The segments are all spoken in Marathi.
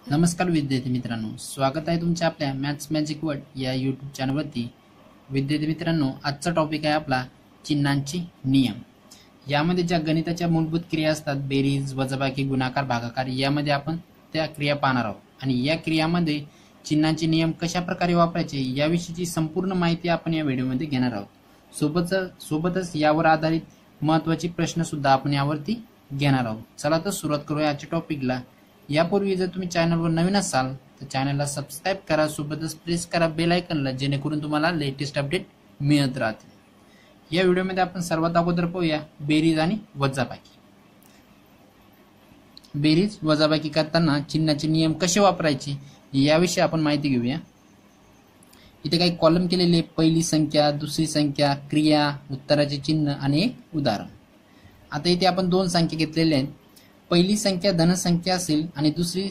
नमस्कार विद्यार्थी मित्रांनो, स्वागत आहे तुमच्या आपल्या मॅथ्स मॅजिक वर्ड या यूट्यूब चॅनलवरती। विद्यार्थी मित्रांनो, आजचा टॉपिक आहे आपला चिन्हांचे नियम। यामध्ये ज्या गणिताच्या मूलभूत क्रिया असतात, बेरीज, वजाबाकी, गुणाकार, भागाकार, यामध्ये आपण त्या क्रिया पाहणार आहोत आणि या क्रियामध्ये चिन्हांचे नियम कशा प्रकारे वापरायचे याविषयीची संपूर्ण माहिती आपण या व्हिडिओमध्ये घेणार आहोत। सोबतच यावर आधारित महत्त्वाचे प्रश्न सुद्धा आपण यावरती घेणार आहोत। चला तर सुरुवात करूया आजच्या टॉपिकला। यापूर्वी जर तुम्ही चॅनलवर नवीन असाल तर चॅनलला सबस्क्राइब करा, सोबतच प्रेस करा बेल आयकॉनला, जेणेकरून तुम्हाला लेटेस्ट अपडेट मिळत राहतील। या व्हिडिओमध्ये आपण सर्वात अगोदर पाहूया बेरीज आणि वजाबाकी। बेरीज वजाबाकी करताना चिन्हाचे नियम कसे वापरायचे याविषयी आपण माहिती घेऊया। इथे काही कॉलम केलेले, पहिली संख्या, दुसरी संख्या, क्रिया, उत्तराचे चिन्ह आणि एक उदाहरण। आता इथे आपण दोन संख्या घेतलेल्या आहेत। पहिली संख्या धनसंख्या असेल आणि दुसरी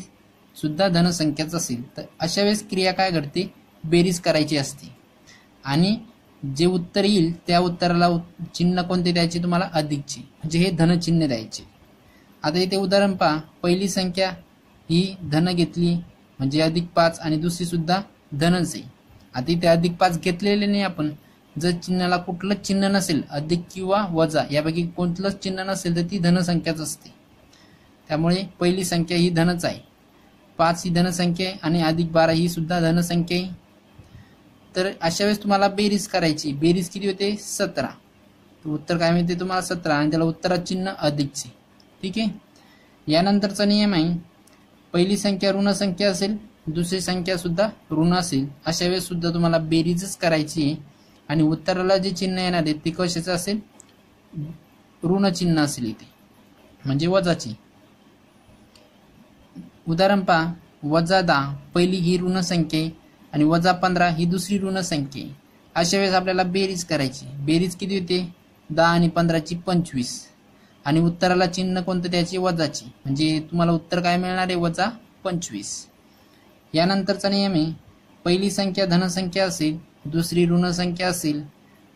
सुद्धा धनसंख्याच असेल तर अशा वेळेस क्रिया काय घडते, बेरीज करायची असते आणि जे उत्तर येईल त्या उत्तराला चिन्ह कोणते द्यायचे, तुम्हाला अधिकचे, म्हणजे हे धनचिन्ह द्यायचे। आता इथे उदाहरण पहा, पहिली संख्या ही धन घेतली म्हणजे +5 आणि दुसरी सुद्धा धनच आहे। आता इथे +5 घेतलेले नाही आपण, जर चिन्हाला कुठलंच चिन्ह नसेल, अधिक किंवा वजा यापैकी कोणतंच चिन्ह नसेल तर ती धनसंख्याच असते। त्यामुळे पहिली संख्या ही धनच आहे, 5 ही धनसंख्या आहे आणि +12 ही सुद्धा धनसंख्या आहे। तर अशा वेळेस तुम्हाला बेरीज करायची। बेरीज किती होते, 17। तर उत्तर काय मिळते तुम्हाला, 17, आणि त्याला उत्तरात चिन्ह अधिकचे। ठीक आहे। यानंतरचा नियम आहे, पहिली संख्या ऋण संख्या असेल, दुसरी संख्या सुद्धा ऋण असेल, अशा वेळेस सुद्धा तुम्हाला बेरीजच करायची आहे आणि उत्तराला जे चिन्ह येणार आहे ते कशाचं असेल, ऋण चिन्ह असेल इथे, म्हणजे वजाची। उदाहरण पहा, -10 पहिली ही ऋण संख्या आणि -15 ही दुसरी ऋण संख्या। अशा वेळेस आपल्याला बेरीज करायची। बेरीज किती होते, 10 आणि 15 ची 25 आणि उत्तराला चिन्ह कोणतं द्यायचे, वजाची, म्हणजे तुम्हाला उत्तर काय मिळणार आहे, -25। यानंतरचा नियम आहे, पहिली संख्या धनसंख्या असेल, दुसरी ऋण संख्या असेल,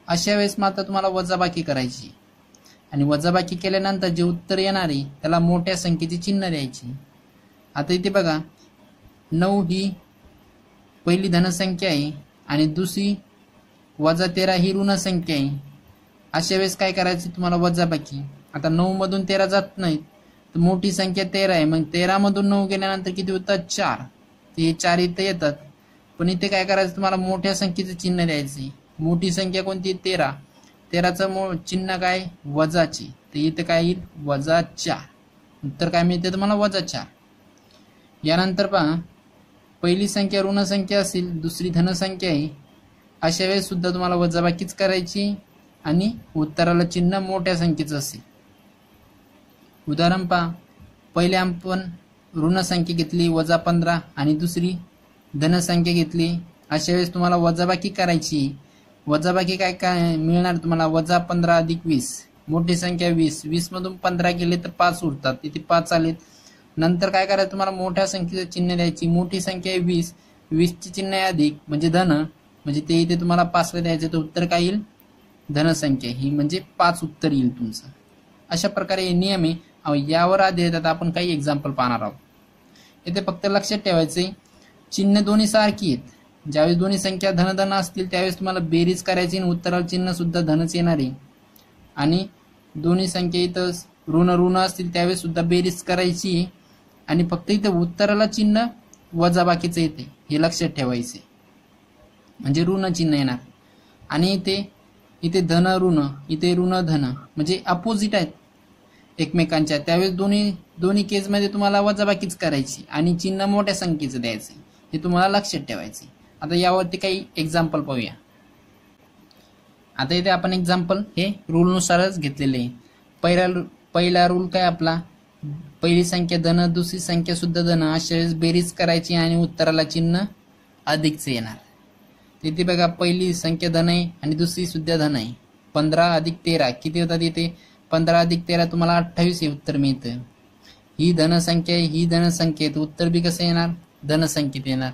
अशा वेळेस मात्र तुम्हाला वजाबाकी करायची आणि वजाबाकी केल्यानंतर जे उत्तर येणार आहे त्याला मोठ्या संख्येचे चिन्ह द्यायचे। आता इथे बघा, 9 ही पहिली धनसंख्या आहे आणि दुसरी -13 ही ऋण संख्या आहे। अशा वेळेस काय करायचं, तुम्हाला वजाबाकी। आता 9 मधून 13 जात नाहीत तर मोठी संख्या 13 आहे, मग 13 मधून 9 गेल्यानंतर किती होतात, 4। ते 4 इथे येतात, पण इथे काय करायचं, तुम्हाला मोठ्या संख्येचं चिन्ह द्यायचे। मोठी संख्या कोणती, 13, 13चं चिन्ह काय, वजाचे, तर इथे काय येईल, -4। उत्तर काय मिळते तुम्हाला, -4। यानंतर पहा, पहिली संख्या ऋण संख्या असेल, दुसरी धनसंख्या आहे, अशा वेळेस सुद्धा तुम्हाला वजाबाकीच करायची आणि उत्तराला चिन्ह मोठ्या संख्येचं असेल। उदाहरण पहा, पहिले आपण ऋण संख्या घेतली -15 आणि दुसरी धनसंख्या घेतली, अशा वेळेस तुम्हाला वजाबाकी करायची। वजाबाकी काय काय मिळणार तुम्हाला, -15 + 20, मोठी संख्या 20, 20 मधून 15 गेले तर 5 उरतात, तिथे 5 आलेत। नंतर काय करायचं, तुम्हाला मोठ्या संख्येचं चिन्ह द्यायची। मोठी संख्या आहे 20, 20 चे चिन्ह आहे अधिक, म्हणजे धन, म्हणजे ते इथे तुम्हाला 5 ला द्यायचं, तर उत्तर काय येईल, धनसंख्या ही, म्हणजे 5 उत्तर येईल तुमचं। अशा प्रकारे हे नियम आहे। यावर आधारित आपण काही एक्झाम्पल पाहणार आहोत। इथे फक्त लक्षात ठेवायचे, चिन्ह दोन्ही सारखी आहेत। ज्यावेळेस दोन्ही संख्या धन असतील त्यावेळेस तुम्हाला बेरीज करायची आणि उत्तराला चिन्ह सुद्धा धनच येणार आहे, आणि दोन्ही संख्या इथं ऋण असतील त्यावेळेस सुद्धा बेरीज करायची आणि फक्त इथे उत्तराला चिन्ह वजाबाकीचं येते, हे लक्षात ठेवायचे, म्हणजे ऋण चिन्ह येणार। आणि इथे धन ऋण, इथे ऋण धन, म्हणजे अपोजिट आहेत एकमेकांच्या, त्यावेळेस दोन्ही केसमध्ये तुम्हाला वजाबाकीच करायची आणि चिन्ह मोठ्या संख्येचं द्यायचं, हे तुम्हाला लक्षात ठेवायचे। आता यावरती काही एक्झाम्पल पाहूया। आता इथे आपण एक्झाम्पल हे रूलनुसारच घेतलेले आहे। पहिला रूल काय आपला, पहिली संख्या धन, दुसरी संख्या सुद्धा धन, अशा वेळेस बेरीज करायची आणि उत्तराला चिन्ह अधिकचे येणार। तिथे बघा, पहिली संख्या धन आहे आणि दुसरी सुद्धा धन आहे, 15 + 13 किती होतात, इथे 15 + 13 तुम्हाला 28 हे उत्तर मिळतं। ही धनसंख्या आहे, ही धनसंख्या आहे, तर उत्तर बी कसं येणार, धनसंख्येत येणार।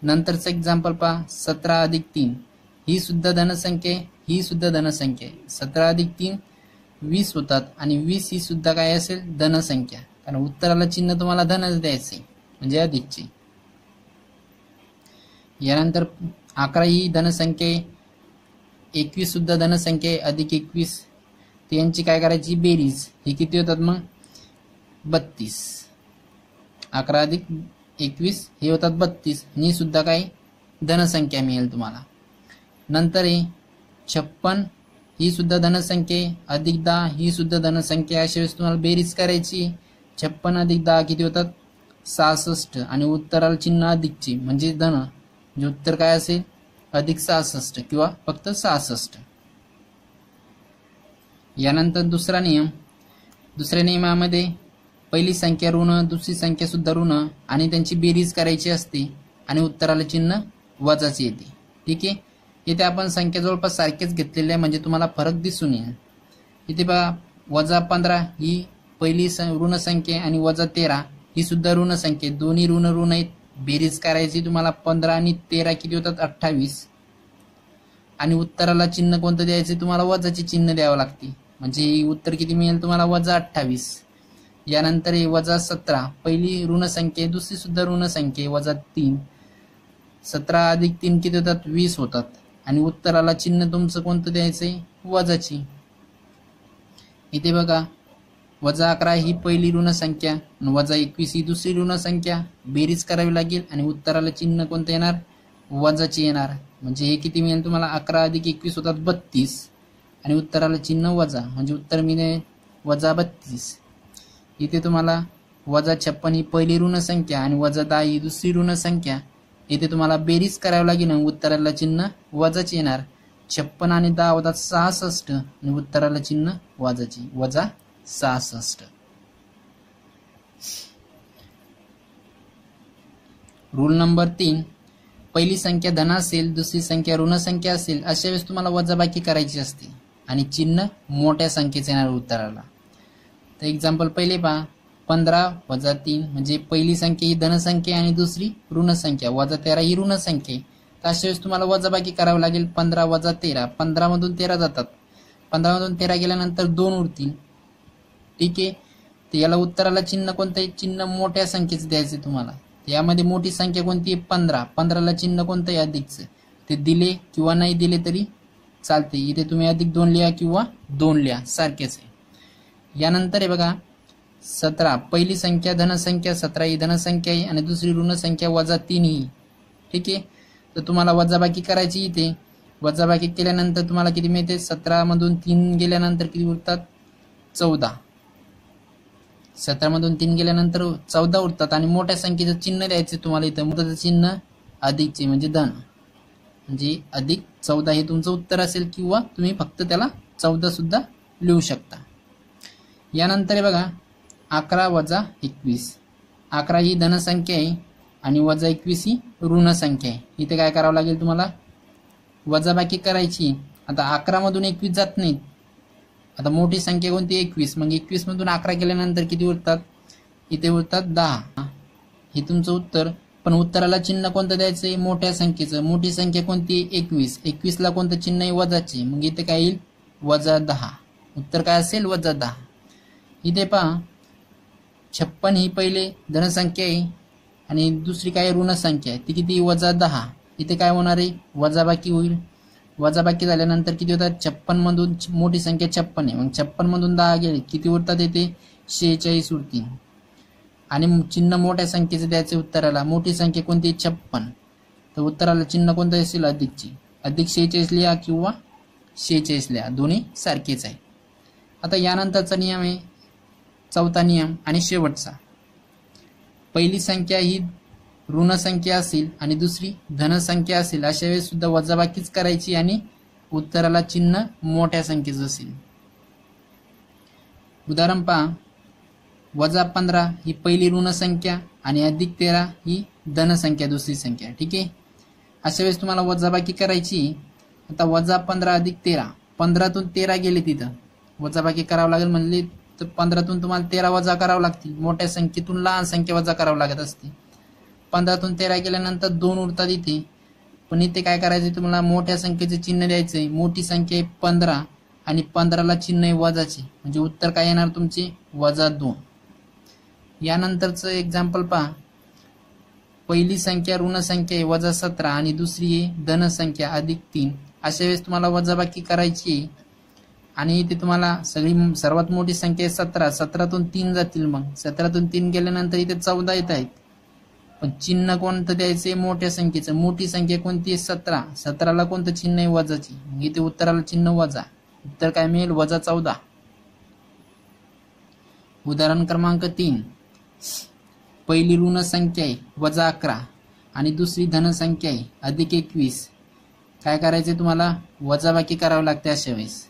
नंतरचं एक्झाम्पल पहा, 17 + 3 ही सुद्धा धनसंख्या आहे, ही सुद्धा धनसंख्या आहे, 17 + 3 20 होतात आणि 20 ही सुद्धा काय असेल, धनसंख्या, कारण उत्तराला चिन्ह तुम्हाला धनच द्यायचे। म्हणजे अधिकची. यानंतर 11 ही धनसंख्या आहे, 21 सुद्धा धनसंख्या आहे, अधिक 21 यांची काय करायची बेरीज. ही किती होतात मग 32. 11 अधिक 21 हे होतात 32. ही सुद्धा काय धनसंख्या मिळेल तुम्हाला. नंतर आहे 56 ही सुद्धा धनसंख्या आहे, अधिक 10 ही सुद्धा धनसंख्या. अशा वेळेस तुम्हाला बेरीज करायची. 56 अधिक 10 किती होतात 66 आणि उत्तराला चिन्ह अधिकची म्हणजे धन, म्हणजे उत्तर काय असेल अधिक 66 किंवा फक्त 66. यानंतर दुसरा नियम. दुसऱ्या नियमामध्ये पहिली संख्या ऋण, दुसरी संख्या सुद्धा ऋण आणि त्यांची बेरीज करायची असते आणि उत्तराला चिन्ह वजाचे येते. ठीक आहे. इथे आपण संख्या जवळपास सारखेच घेतलेल्या आहे म्हणजे तुम्हाला फरक दिसून येईल. इथे बघा -15 ही पहिली ऋण संख्या आणि -13 ही सुद्धा ऋण संख्या, दोन्ही ऋण ऋण आहेत. बेरीज करायची तुम्हाला 15 आणि 13 किती होतात 28 आणि उत्तराला चिन्ह कोणतं द्यायचे तुम्हाला वजाचे चिन्ह द्यावं लागते म्हणजे उत्तर किती मिळेल तुम्हाला -28. यानंतर -17 पहिली ऋण संख्या दुसरी सुद्धा ऋण संख्या -3. 17 अधिक 3 किती होतात 20 होतात आणि उत्तराला चिन्ह तुमचं कोणतं द्यायचंय वजाची. इथे बघा -11 ही पहिली ऋण संख्या, -21 ही दुसरी ऋण संख्या. बेरीज करावी लागेल आणि उत्तराला चिन्ह कोणतं येणार वजाचे येणार म्हणजे हे किती मिळेल तुम्हाला 11 अधिक 21 होतात 32 आणि उत्तराला चिन्ह वजा म्हणजे उत्तर मिळेल -32. इथे तुम्हाला -56 ही पहिली ऋण संख्या आणि -10 ही दुसरी ऋण संख्या. इथे तुम्हाला बेरीज करावी लागेल आणि उत्तराला चिन्ह वजाचे येणार. 56 आणि 10 होतात 66 आणि उत्तराला चिन्ह वजाचे -66. Rule number 3. पहिली संख्या धन असेल, दुसरी संख्या ऋण संख्या असेल अशा वेळेस तुम्हाला वजाबाकी करायची असते आणि चिन्ह मोठ्या संख्येचे येणार उत्तराला. तर एक्झाम्पल पहिले पहा 15 - 3 म्हणजे पहिली संख्या ही धनसंख्या आणि दुसरी ऋण संख्या, -13 ही ऋण संख्या. तर अशा वेळेस तुम्हाला वजाबाकी करावी लागेल. 15 - 13 15 मधून 13 जातात, 15 मधून 13 गेल्यानंतर 2 उरतील. ठीक आहे. तर याला उत्तराला चिन्ह कोणतं आहे चिन्ह मोठ्या संख्येचं द्यायचे तुम्हाला. यामध्ये मोठी संख्या कोणती आहे 15. 15ला चिन्ह कोणतं आहे अधिकचं. ते दिले किंवा नाही दिले तरी चालते. इथे तुम्ही अधिक 2 लिहा किंवा 2 लिहा सारखेच आहे. यानंतर आहे बघा 17 पहिली संख्या धनसंख्या, 17 ही धनसंख्या आहे आणि दुसरी ऋण संख्या -3 ही. ठीक आहे. तर तुम्हाला वजाबाकी करायची. इथे वजाबाकी केल्यानंतर तुम्हाला किती मिळते 17 मधून 3 गेल्यानंतर किती उरतात 14. 17 मधून 3 गेल्यानंतर 14 उरतात आणि मोठ्या संख्येचं चिन्ह द्यायचे तुम्हाला. इथं मोठं चिन्ह अधिकचे म्हणजे धन म्हणजे अधिक 14 हे तुमचं उत्तर असेल किंवा तुम्ही फक्त त्याला 14 सुद्धा लिहू शकता. यानंतर आहे बघा 11 - 21. 11 ही धनसंख्या आहे आणि -21 ही ऋण संख्या आहे. इथे काय करावं लागेल तुम्हाला वजाबाकी करायची. आता 11 मधून 21 जात नाहीत. आता मोठी संख्या कोणती 21 मग 21 मधून 11 गेल्यानंतर किती उरतात इथे उरतात 10. हे तुमचं उत्तर. पण उत्तराला चिन्ह कोणतं द्यायचंय मोठ्या संख्येचं. मोठी संख्या कोणती 21. 21 ला कोणतं चिन्ह आहे वजाचे मग इथे काय येईल -10. उत्तर काय असेल -10. इथे पहा 56 ही पहिले धनसंख्या आहे आणि दुसरी काय ऋण संख्या आहे ती किती -10. इथे काय होणार आहे वजाबाकी होईल. वजाबाकी झाल्यानंतर किती होतात 56 मधून मोठी संख्या 56 आहे मग 56 मधून 10 गेले किती उरतात येते 46 उरतील आणि चिन्ह मोठ्या संख्येचे द्यायचे उत्तराला. मोठी संख्या कोणती 56 तर उत्तराला चिन्ह कोणतं असेल अधिकची. अधिक 46 लिहा किंवा 46 लिहा दोन्ही सारखेच आहे. आता यानंतरचा नियम आहे चौथा नियम आणि शेवटचा. पहिली संख्या ही ऋण संख्या असेल आणि दुसरी धनसंख्या असेल अशा वेळेस सुद्धा वजाबाकीच करायची आणि उत्तराला चिन्ह मोठ्या संख्येचं असेल. उदाहरण पहा -15 ही पहिली ऋण संख्या आणि अधिक 13 ही धनसंख्या दुसरी संख्या. ठीक आहे. अशा वेळेस तुम्हाला वजाबाकी करायची. आता -15 अधिक 13 15तून 13 गेले तिथं वजाबाकी करावं लागेल म्हणजे तर 15तून तुम्हाला 13 वजा करावं लागतील. मोठ्या संख्येतून लहान संख्या वजा करावं लागत असते. 15तून 13 गेल्यानंतर 2 उरतात इथे. पण इथे काय करायचं तुम्हाला मोठ्या संख्येचे चिन्ह द्यायचंय. मोठी संख्या आहे 15 आणि 15ला चिन्ह आहे वजाचे म्हणजे उत्तर काय येणार तुमचे -2. यानंतरचं एक्झाम्पल पहा पहिली संख्या ऋण संख्या आहे -17 आणि दुसरी आहे धन संख्या +3, अशा वेळेस तुम्हाला वजाबाकी करायची आहे. आणि इथे तुम्हाला सर्वात मोठी संख्या आहे 17, 17तून 3 जातील, मग 17तून 3 गेल्यानंतर इथे 14 येत आहेत. पण चिन्ह कोणतं द्यायचंय? मोठ्या संख्येचं. मोठी संख्या कोणती आहे? 17. 17ला कोणतं चिन्ह आहे? वजाची. इथे उत्तराला चिन्ह वजा. उत्तर काय मिळेल? -14. उदाहरण क्रमांक 3. पहिली ऋण संख्या आहे -11 आणि दुसरी धन संख्या आहे +21. काय करायचंय तुम्हाला? वजाबाकी करावी लागते अशा वेळेस.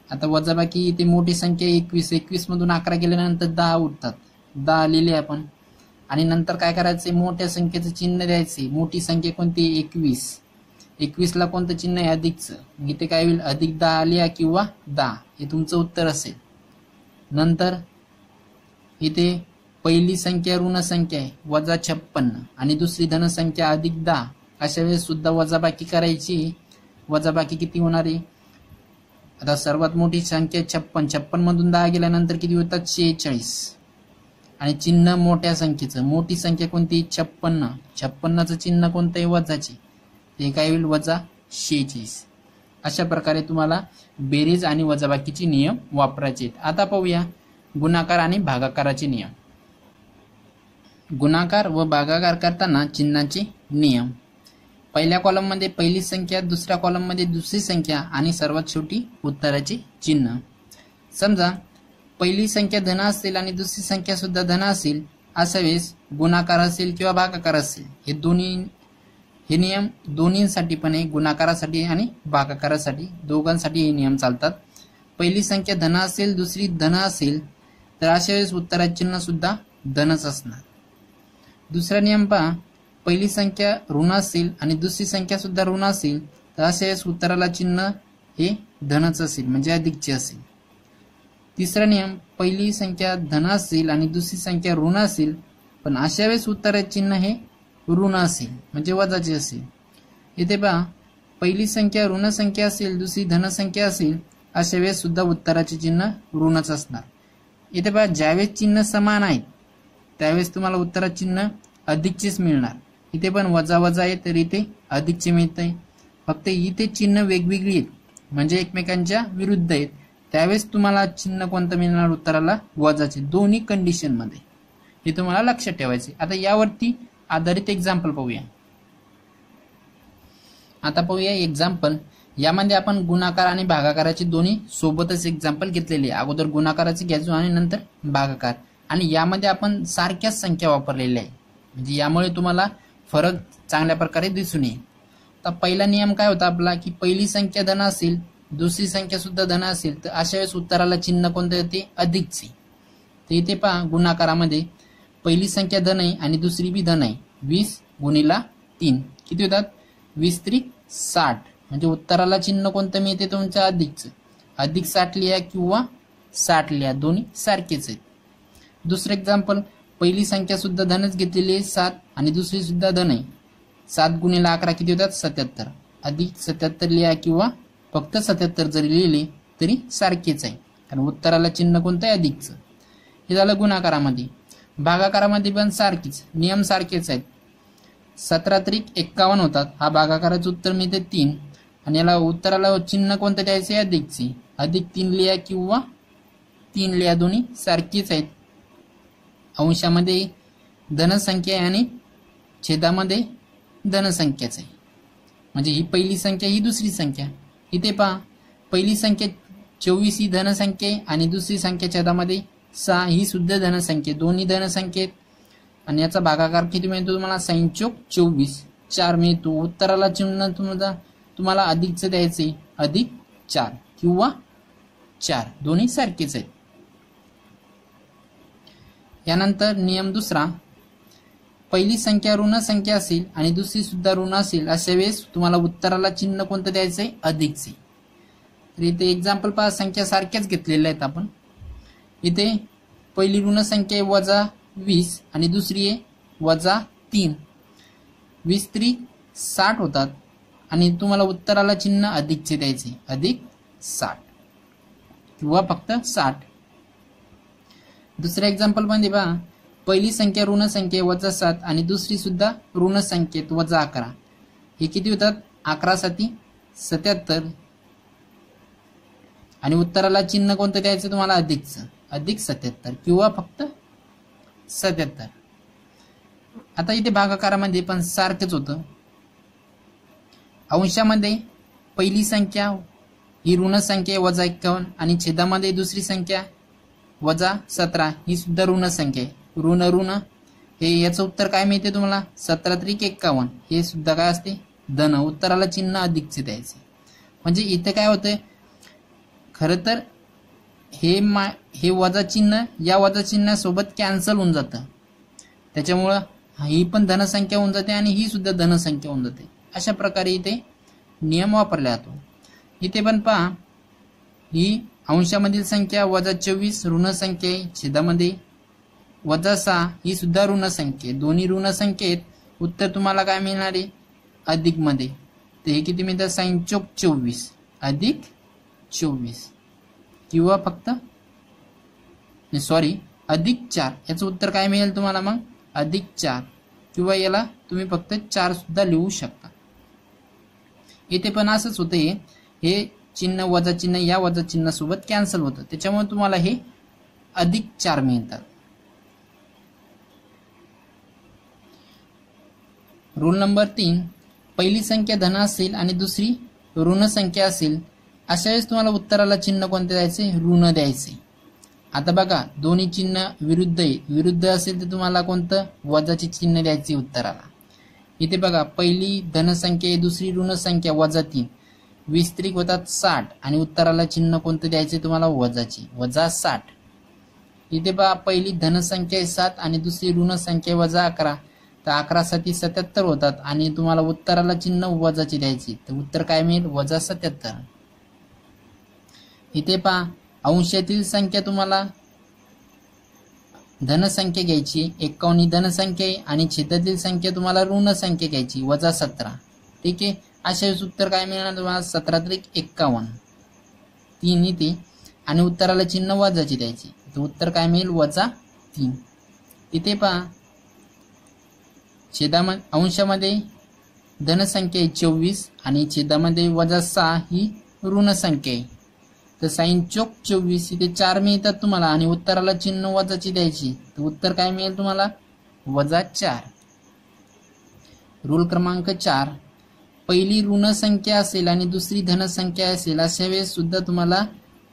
आता वजाबाकी इथे मोठी संख्या 21, 21 मधून 11 गेल्यानंतर 10 उरतात. 10 लिहिले आपण. आणि नंतर काय करायचंय? मोठ्या संख्येचं चिन्ह द्यायचे. मोठी संख्या कोणती? 21. 21ला कोणतं चिन्ह आहे? अधिकचं. इथे काय होईल? +10 लिहा किंवा 10, हे तुमचं उत्तर असेल. नंतर इथे पहिली संख्या ऋण संख्या आहे -56 आणि दुसरी धन संख्या +10. अशा वेळेस सुद्धा वजाबाकी करायची. वजाबाकी किती होणार आहे? आता सर्वात मोठी संख्या 56. 56 मधून 10 गेल्यानंतर किती होतात? 46. आणि चिन्ह मोठ्या संख्येचं. मोठी संख्या कोणती? 56. 56चं चिन्ह कोणतं आहे? वजाचे. ते काय होईल? -46. अशा प्रकारे तुम्हाला बेरीज आणि वजाबाकीचे नियम वापरायचे आहेत. आता पाहूया गुणाकार आणि भागाकाराचे नियम. गुणाकार व भागाकार करताना चिन्हाचे नियम. पहिल्या कॉलममध्ये पहिली संख्या, दुसऱ्या कॉलममध्ये दुसरी संख्या आणि सर्वात शेवटी उत्तराचे चिन्ह. समजा पहिली संख्या धन असेल आणि दुसरी संख्या सुद्धा धन असेल, अशा वेळेस गुणाकार असेल किंवा भागाकार असेल, हे नियम दोन्हींसाठी पण आहे. गुणाकारासाठी आणि भागाकारासाठी दोघांसाठी हे नियम चालतात. पहिली संख्या धन असेल, दुसरी धन असेल, तर अशा वेळेस उत्तराचे चिन्ह सुद्धा धनच असणार. दुसरा नियम पहा, पहिली संख्या ऋण असेल आणि दुसरी संख्या सुद्धा ऋण असेल, तर अशा वेळेस उत्तराला चिन्ह हे धनच असेल, म्हणजे अधिकचे असेल. तिसरा नियम, पहिली संख्या धन असेल आणि दुसरी संख्या ऋण असेल, पण अशा वेळेस उत्तराचे चिन्ह हे ऋण असेल, म्हणजे वजाचे असेल. इथे पहा, पहिली संख्या ऋण संख्या असेल, दुसरी धन संख्या असेल, अशा वेळेस सुद्धा उत्तराचे चिन्ह ऋणच असणार. इथे पहा, ज्यावेळेस चिन्ह समान आहेत त्यावेळेस तुम्हाला उत्तराचे चिन्ह अधिकचेच मिळणार. इथे पण वजा वजा आहे तर इथे अधिकचे मिळत आहे. फक्त इथे चिन्ह वेगवेगळी आहेत, म्हणजे एकमेकांच्या विरुद्ध आहेत, त्यावेळेस तुम्हाला चिन्ह कोणतं मिळणार? उत्तराला वजाचे. दोन्ही कंडिशन मध्ये हे तुम्हाला लक्षात ठेवायचे. आता यावरती आधारित एक्झाम्पल पाहूया. आता पाहूया एक्झाम्पल. यामध्ये आपण गुणाकार आणि भागाकाराचे दोन्ही सोबतच एक्झाम्पल घेतलेले. अगोदर गुणाकाराचे घ्यायचो आणि नंतर भागाकार. आणि यामध्ये आपण सारख्याच संख्या वापरलेल्या आहे, म्हणजे यामुळे तुम्हाला फरक चांगल्या प्रकारे दिसून येईल. तर पहिला नियम काय होता आपला, की पहिली संख्या धन असेल, दुसरी संख्या सुद्धा धन असेल, तर अशा वेळेस उत्तराला चिन्ह कोणतं येते? अधिकचे. तर इथे पहा, गुणाकारामध्ये पहिली संख्या धन आहे आणि दुसरी बी धन आहे. 20 × 3 किती होतात? 20 × 60, म्हणजे उत्तराला चिन्ह कोणतं मिळते? तुमचं अधिकचं. अधिक 60 लिहा किंवा 60 लिहा, दोन्ही सारखेच आहेत. दुसरं एक्झाम्पल, पहिली संख्या सुद्धा धनच घेतलेली आहे 7 आणि दुसरी सुद्धा धन आहे. 7 × 11 किती होतात? 77. अधिक 77 लिहा किंवा फक्त 77 जरी लिहिले तरी सारखेच आहे, कारण उत्तराला चिन्ह कोणतं आहे? अधिकचं. हे झालं गुणाकारामध्ये. भागाकारामध्ये पण सारखीच, नियम सारखेच आहेत. 17 × 51 होतात. हा भागाकाराचं उत्तर मिळते 3 आणि याला उत्तराला चिन्ह कोणतं द्यायचे? अधिकचे. अधिक 3 लिहा किंवा 3 लिहा, दोन्ही सारखीच आहेत. अंशामध्ये धनसंख्या आहे आणि छेदामध्ये धनसंख्याच आहे, म्हणजे ही पहिली संख्या ही दुसरी संख्या. इथे पहा, पहिली संख्या 24 ही धनसंख्या आहे आणि दुसरी संख्या छेदामध्ये 6 ही सुद्धा धनसंख्या, दोन्ही धनसंख्या आहेत. आणि याचा भागाकार किती मिळतो तुम्हाला? 6 × 24 4 मिळतो. उत्तराला चिन्ह तुम्हाला अधिकचं द्यायचे, अधिक 4 किंवा 4, दोन्ही सारखेच आहेत. यानंतर नियम दुसरा, पहिली संख्या ऋण संख्या असेल आणि दुसरी सुद्धा ऋण असेल, अशा वेळेस तुम्हाला उत्तराला चिन्ह कोणतं द्यायचंय? अधिकचे. तर इथे एक्झाम्पल पहा, संख्या सारख्याच घेतलेल्या आहेत आपण. इथे पहिली ऋण संख्या आहे -20 आणि दुसरी आहे -3. 20 × 60 होतात आणि तुम्हाला उत्तराला चिन्ह अधिकचे द्यायचे, अधिक 60 किंवा फक्त 60. दुसऱ्या एक्झाम्पल मध्ये पहा, पहिली संख्या ऋण संख्या वजा 7 आणि दुसरी सुद्धा ऋण संख्येत वजा 11. हे किती होतात? 11 7 77. आणि उत्तराला चिन्ह कोणतं द्यायचं तुम्हाला? अधिकचं. अधिक 77 किंवा फक्त 77. आता इथे भागाकारामध्ये पण सारखंच होतं. अंशामध्ये पहिली संख्या ही ऋण संख्या वजा 51 आणि छेदामध्ये दुसरी संख्या वजा 17 ही सुद्धा ऋण संख्या आहे. ऋण ऋण हे याचं उत्तर काय मिळते तुम्हाला? 17 त्रिक 51. हे सुद्धा काय असते? धन. उत्तराला चिन्ह अधिकचे द्यायचे. म्हणजे इथे काय होतंय? खरं तर हे वजा चिन्ह या वजा चिन्हासोबत कॅन्सल होऊन जातं. त्याच्यामुळं ही पण धनसंख्या होऊन जाते आणि ही सुद्धा धनसंख्या होऊन जाते. अशा प्रकारे इथे नियम वापरला जातो. इथे पण पहा, ही अंशामधील संख्या वजा 24 ऋण संख्या आहे. छेदामध्ये वजा 6 ही सुद्धा ऋण संख्या आहे. दोन्ही ऋण संख्येत उत्तर तुम्हाला काय मिळणार आहे? अधिक मध्ये. तर हे किती मिळतं? साइन चौक 24 अधिक 24 किंवा फक्त अधिक 4. याचं उत्तर काय मिळेल तुम्हाला मग? अधिक 4 किंवा याला तुम्ही फक्त 4 सुद्धा लिहू शकता. इथे पण असंच होतं. हे चिन्ह वजा चिन्ह या वजा चिन्हासोबत कॅन्सल होतं. त्याच्यामुळे तुम्हाला हे अधिक 4 मिळतात. रूल नंबर 3, पहिली संख्या धन असेल आणि दुसरी ऋण संख्या असेल अशा वेळेस तुम्हाला उत्तराला चिन्ह कोणते द्यायचे? ऋण द्यायचे. आता बघा, दोन्ही चिन्ह विरुद्ध आहे. विरुद्ध असेल तर तुम्हाला कोणतं? वजाचे चिन्ह द्यायचे उत्तराला. इथे बघा, पहिली धनसंख्या आहे, दुसरी ऋण संख्या वजा 3. 20 त्रिक होतात 60 आणि उत्तराला चिन्ह कोणतं द्यायचे तुम्हाला? वजाचे. वजा 60. इथे बघा, पहिली धनसंख्या आहे 7 आणि दुसरी ऋण संख्या वजा 11. तर 11 7 77 होतात आणि तुम्हाला उत्तराला चिन्ह वजाचे द्यायचे. तर उत्तर काय मिळेल? वजा 77. इथे पहा, अंशातील संख्या तुम्हाला धनसंख्या घ्यायची 51 ही धनसंख्या आहे आणि छेदातील संख्या तुम्हाला ऋण संख्या घ्यायची वजा 17. ठीक आहे. अशा वेळेस उत्तर काय मिळणार तुम्हाला? 17 त्रिक 51 3 इथे आणि उत्तराला चिन्ह वजाचे द्यायचे. तर उत्तर काय मिळेल? वजा 3. इथे पहा, छेदामध्ये अंशामध्ये धनसंख्या आहे 24 आणि छेदामध्ये वजा 6 ही ऋण संख्या आहे. तर साइन चौक 24 इथे 4 मिळतात तुम्हाला आणि उत्तराला चिन्ह वजाची द्यायची. तर उत्तर काय मिळेल तुम्हाला? वजा 4. रूल क्रमांक 4, पहिली ऋण संख्या असेल आणि दुसरी धनसंख्या असेल अशा वेळेस सुद्धा तुम्हाला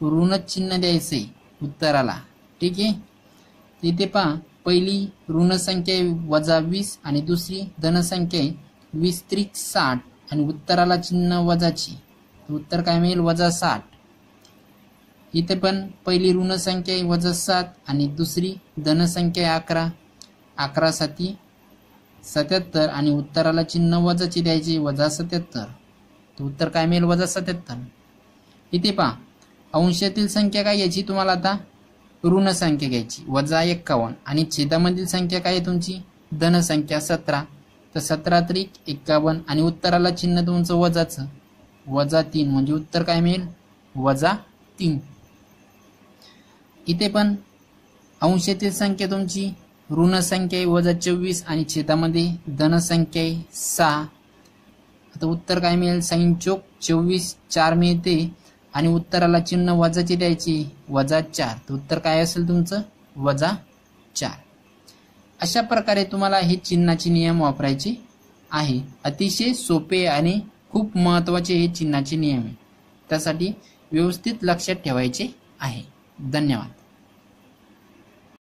ऋण चिन्ह द्यायचे उत्तराला. ठीक आहे. इथे पहा, पहिली ऋण संख्या वजा 20 आणि दुसरी धनसंख्या 20 त्रिक 60 आणि उत्तराला चिन्ह वजाची. उत्तर काय मिळेल? वजा 60. इथे पण पहिली ऋण संख्या वजा 7 आणि दुसरी धनसंख्या 11. 11 7 77 आणि उत्तराला चिन्ह वजाची द्यायची. वजा 77. तर उत्तर काय मिळेल? वजा 77. इथे पहा, अंशातील संख्या काय घ्यायची तुम्हाला? आता ऋण संख्या घ्यायची वजा 51 आणि छेदामधील संख्या काय आहे तुमची? धनसंख्या 17. तर 17 त्रिक 51 आणि उत्तराला चिन्ह तुमचं वजाचं वजा 3 म्हणजे उत्तर काय मिळेल? वजा 3. इथे पण अंशातील संख्या तुमची ऋण संख्या वजा 24 आणि छेदामध्ये धनसंख्या 6. आता उत्तर काय मिळेल? साइन चौक 24 4 मिळते आणि उत्तराला चिन्ह वजाची द्यायची वजा 4. तर उत्तर काय असेल तुमचं? वजा 4. अशा प्रकारे तुम्हाला हे चिन्हाचे नियम वापरायचे आहे. अतिशय सोपे आणि खूप महत्त्वाचे हे चिन्हाचे नियम आहे. त्यासाठी व्यवस्थित लक्षात ठेवायचे आहे. धन्यवाद.